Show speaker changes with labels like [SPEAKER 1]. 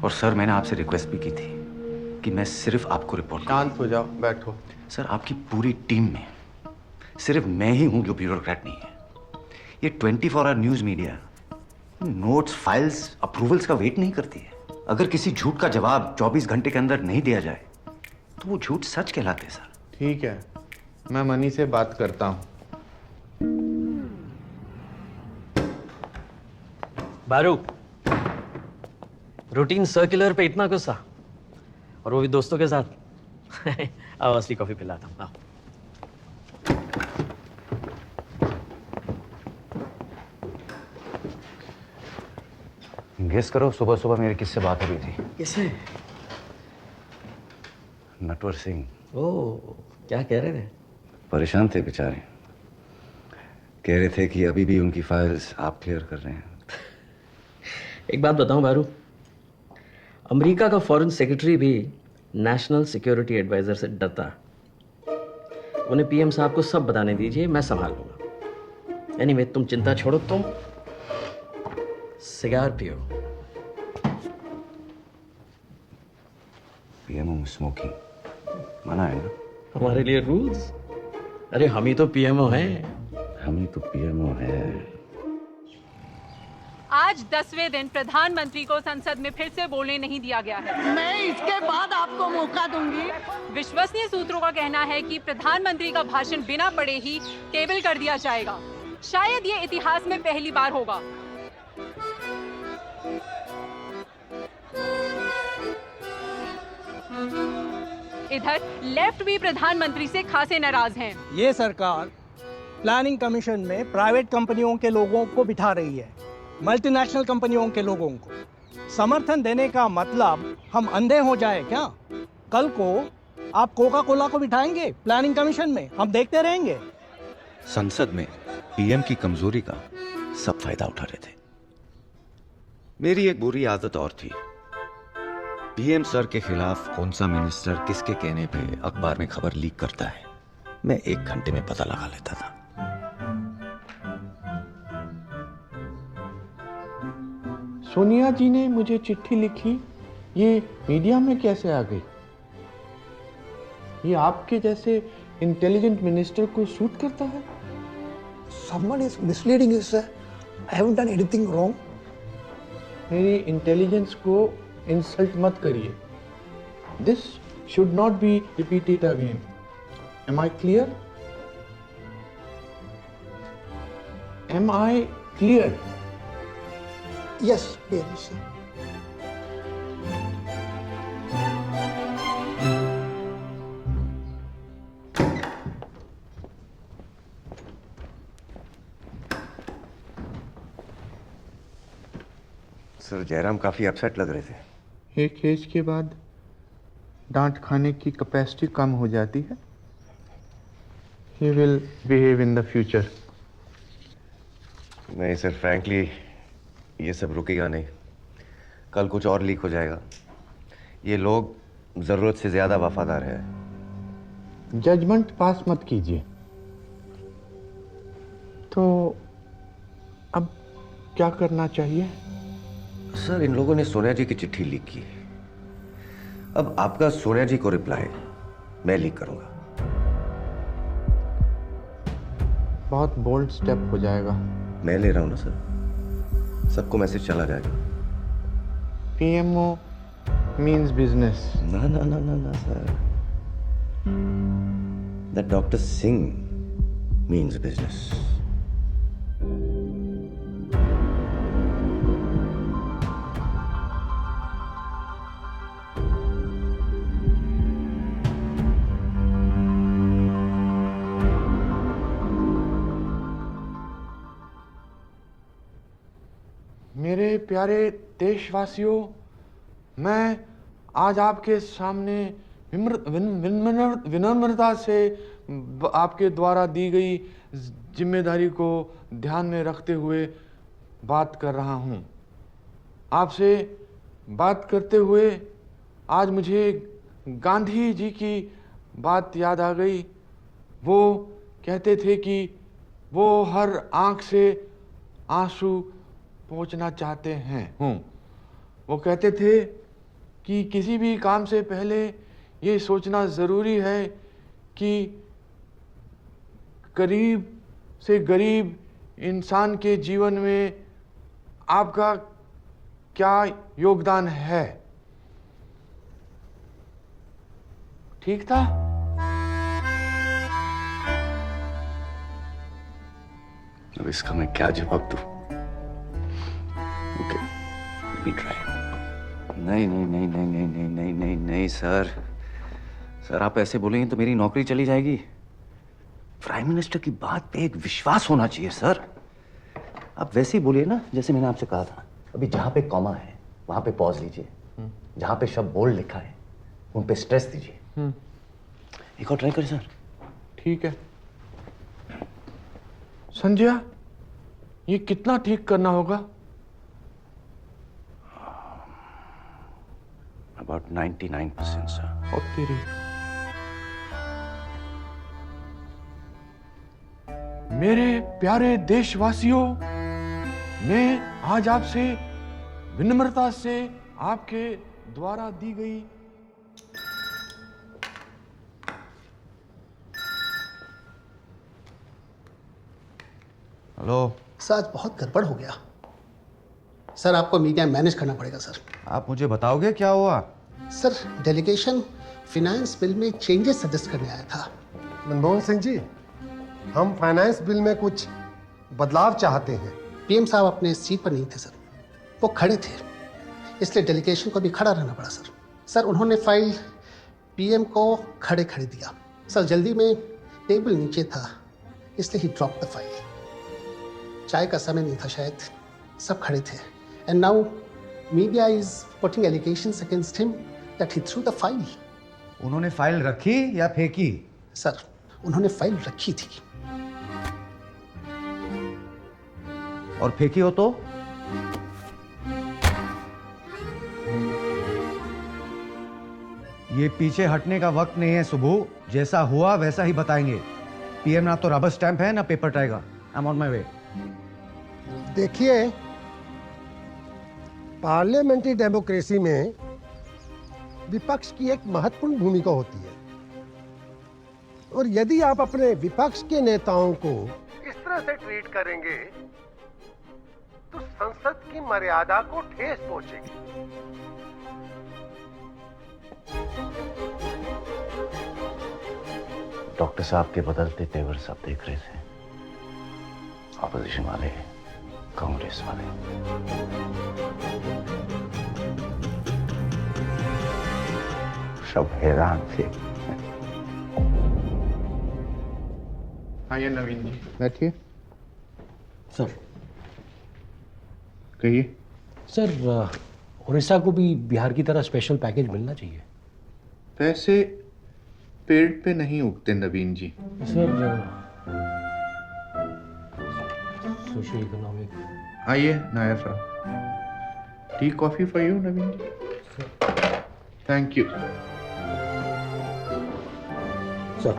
[SPEAKER 1] और सर मैंने आपसे रिक्वेस्ट भी की थी कि मैं सिर्फ आपको रिपोर्ट
[SPEAKER 2] शांत हो जाओ, बैठो।
[SPEAKER 1] सर आपकी पूरी टीम में सिर्फ मैं ही हूं जो ब्यूरोक्रेट नहीं है। ये 24 hour news media notes, files, approvals का वेट नहीं करती है। अगर किसी झूठ का जवाब 24 घंटे के अंदर नहीं दिया जाए तो वो झूठ सच कहलाते हैं सर।
[SPEAKER 2] ठीक है, मैं मनी से बात करता हूँ।
[SPEAKER 3] बारू, रूटीन सर्कुलर पे इतना गुस्सा, और वो भी दोस्तों के साथ। आओ असली कॉफी पिलाता हूँ, आओ।
[SPEAKER 1] गेस करो सुबह सुबह मेरी किससे बात हो रही थी?
[SPEAKER 3] किससे?
[SPEAKER 1] नटवर सिंह।
[SPEAKER 3] ओह, क्या कह रहे थे?
[SPEAKER 1] परेशान थे बेचारे। कह रहे थे कि अभी भी उनकी फाइल्स आप क्लियर कर रहे हैं।
[SPEAKER 3] एक बात बताऊं बारू, अमेरिका का फॉरेन सेक्रेटरी भी नेशनल सिक्योरिटी एडवाइजर से डरता है। उन्हें पीएम साहब को सब बताने दीजिए, मैं संभाल लूंगा। एनीवे, तुम चिंता छोड़ो, तुम सिगार पियो।
[SPEAKER 1] पीएमओ स्मोकिंग मना है ना?
[SPEAKER 3] हमारे लिए रूल्स? अरे हम ही तो पीएमओ हैं।
[SPEAKER 1] हम ही तो पीएमओ है।
[SPEAKER 4] आज 10वें दिन प्रधानमंत्री को संसद में फिर से बोलने नहीं दिया गया है।
[SPEAKER 5] मैं इसके बाद आपको मौका दूंगी।
[SPEAKER 4] विश्वसनीय सूत्रों का कहना है कि प्रधानमंत्री का भाषण बिना पढ़े ही टेबल कर दिया जाएगा। शायद ये इतिहास में पहली बार होगा। इधर लेफ्ट भी प्रधानमंत्री से खासे नाराज हैं।
[SPEAKER 6] ये सरकार प्लानिंग कमीशन में प्राइवेट कंपनियों के लोगों को बिठा रही है, मल्टीनेशनल कंपनियों के लोगों को। समर्थन देने का मतलब हम अंधे हो जाए क्या? कल को आप कोका कोला को बिठाएंगे प्लानिंग कमीशन में, हम देखते रहेंगे।
[SPEAKER 7] संसद में पीएम की कमजोरी का सब फायदा उठा रहे थे। मेरी एक बुरी आदत और थी, पीएम सर के खिलाफ कौन सा मिनिस्टर किसके कहने पे अखबार में खबर लीक करता है, मैं 1 घंटे में पता लगा लेता था।
[SPEAKER 2] सोनिया जी ने मुझे चिट्ठी लिखी, ये मीडिया में कैसे आ गई? ये आपके जैसे इंटेलिजेंट मिनिस्टर को सूट करता है?
[SPEAKER 8] Someone is misleading you, sir. I haven't done anything wrong.
[SPEAKER 2] मेरी इंटेलिजेंस को इंसल्ट मत करिए। This should not be repeated again. Am I clear? Am I clear?
[SPEAKER 8] Yes, yes, sir.
[SPEAKER 1] Sir Jairam काफी upset लग रहे थे।
[SPEAKER 2] एक एज के बाद डांट खाने की कैपेसिटी कम हो जाती है। He will behave in the future.
[SPEAKER 1] नहीं सर, फ्रैंकली ये सब रुकेगा नहीं। कल कुछ और लीक हो जाएगा। ये लोग जरूरत से ज्यादा वफादार है।
[SPEAKER 2] जजमेंट पास मत कीजिए। तो अब क्या करना चाहिए?
[SPEAKER 1] सर इन लोगों ने सोनिया जी की चिट्ठी लीक की, अब आपका सोनिया जी को रिप्लाई मैं लीक करूंगा।
[SPEAKER 2] बहुत बोल्ड स्टेप हो जाएगा।
[SPEAKER 1] मैं ले रहा हूं ना सर, सबको मैसेज चला जाएगा।
[SPEAKER 2] PMO means business.
[SPEAKER 1] ना ना ना ना ना sir, that Dr. Singh means business.
[SPEAKER 2] मेरे प्यारे देशवासियों, मैं आज आपके सामने विनम्रता से आपके द्वारा दी गई जिम्मेदारी को ध्यान में रखते हुए बात कर रहा हूँ। आपसे बात करते हुए आज मुझे गांधी जी की बात याद आ गई। वो कहते थे कि वो हर आँख से आंसू पहुंचना चाहते हैं। वो कहते थे कि किसी भी काम से पहले ये सोचना ज़रूरी है कि गरीब से गरीब इंसान के जीवन में आपका क्या योगदान है। ठीक था?
[SPEAKER 1] अब इसका मैं क्या जवाब दूं? Okay, let me try. नहीं नहीं नहीं नहीं नहीं नहीं नहीं नहीं नहीं सर, सर आप ऐसे बोलेंगे तो मेरी नौकरी चली जाएगी। प्राइम मिनिस्टर की बात पे एक विश्वास होना चाहिए सर। आप वैसे ही बोलिए ना जैसे मैंने आपसे कहा था। अभी जहां पे कॉमा है वहां पे पॉज लीजिए, जहां पे शब्द बोल्ड लिखा है उन पे स्ट्रेस दीजिए। एक और ट्राई करें सर।
[SPEAKER 2] ठीक है। संजय, ये कितना ठीक करना होगा?
[SPEAKER 1] About 99% sir.
[SPEAKER 2] और तेरी मेरे प्यारे देशवासियों, मैं आज आपसे विनम्रता से आपके द्वारा दी गई
[SPEAKER 7] हेलो
[SPEAKER 8] सर आज बहुत गड़बड़ हो गया। सर आपको मीडिया मैनेज करना पड़ेगा सर।
[SPEAKER 7] आप मुझे बताओगे क्या हुआ?
[SPEAKER 8] सर डेलीगेशन फाइनेंस बिल में चेंजेस सजेस्ट करने आया था।
[SPEAKER 9] मनमोहन सिंह जी, हम फाइनेंस बिल में कुछ बदलाव चाहते हैं।
[SPEAKER 8] पीएम साहब अपने सीट पर नहीं थे सर, वो खड़े थे, इसलिए डेलीगेशन को भी खड़ा रहना पड़ा सर। सर उन्होंने फाइल पीएम को खड़े खड़े दिया। सर जल्दी में टेबल नीचे था, इसलिए ही ड्रॉप द फाइल। चाय का समय नहीं था शायद, सब खड़े थे। And now media is putting allegations against him that he through the file.
[SPEAKER 7] उन्होंने फाइल रखी या फेंकी?
[SPEAKER 8] सर उन्होंने फाइल रखी थी।
[SPEAKER 7] और फेंकी हो तो? ये पीछे हटने का वक्त नहीं है सुबू। जैसा हुआ वैसा ही बताएंगे। पीएम ना तो रबर स्टैंप है ना paper tiger. I am on my way.
[SPEAKER 9] देखिए, पार्लियामेंट्री डेमोक्रेसी में विपक्ष की एक महत्वपूर्ण भूमिका होती है, और यदि आप अपने विपक्ष के नेताओं को इस तरह से ट्रीट करेंगे तो संसद की मर्यादा को ठेस पहुंचेगी।
[SPEAKER 1] डॉक्टर साहब के बदलते तेवर सब देख रहे थे। ऑपोजिशन वाले, कांग्रेस वाले। सब हैरान थे।
[SPEAKER 2] आइए नवीन जी,
[SPEAKER 10] बैठिए।
[SPEAKER 2] सर कहिए।
[SPEAKER 10] सर उड़ीसा को भी बिहार की तरह स्पेशल पैकेज मिलना चाहिए।
[SPEAKER 2] पैसे पेड़ पे नहीं उगते Naveen ji.
[SPEAKER 10] Sir socio economic.
[SPEAKER 2] आइए नायर साहब, tea coffee for you Naveen ji. Thank you
[SPEAKER 10] sir